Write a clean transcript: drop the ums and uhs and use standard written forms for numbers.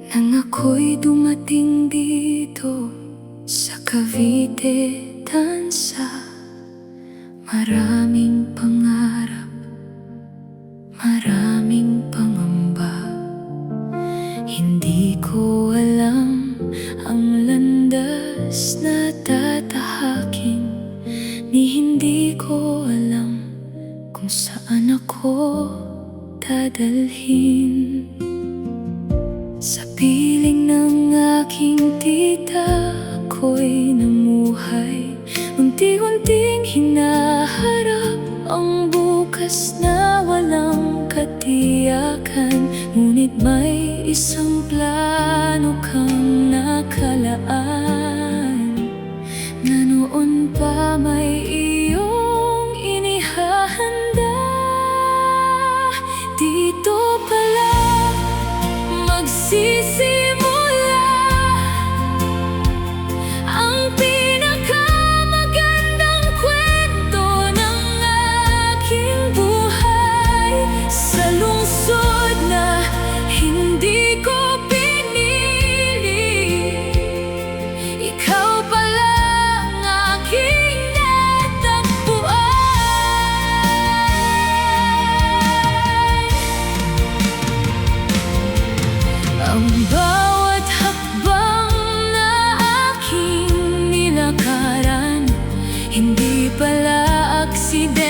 nang ako'y dumating dito sa Cavite, Tansa. Maraming pangarap, maraming pangamba. Hindi ko alam ang landas na tatahakin, ni hindi ko alam kung saan ako dadalhin. Sa piling ng aking tita ako'y namuhay, unti-unting hinaharap ang bukas na walang katiyakan. Ngunit may isang plano kang nakalaan, na noon pa may iyong inihahanda. Dito pala magsisimula ang pinakamagandang kwento ng aking buhay, sa lungsod na hindi ko pinili. Ikaw pala ang aking natagpuan. Ang bawat hakbang na aking nilakaran, hindi pala aksidente.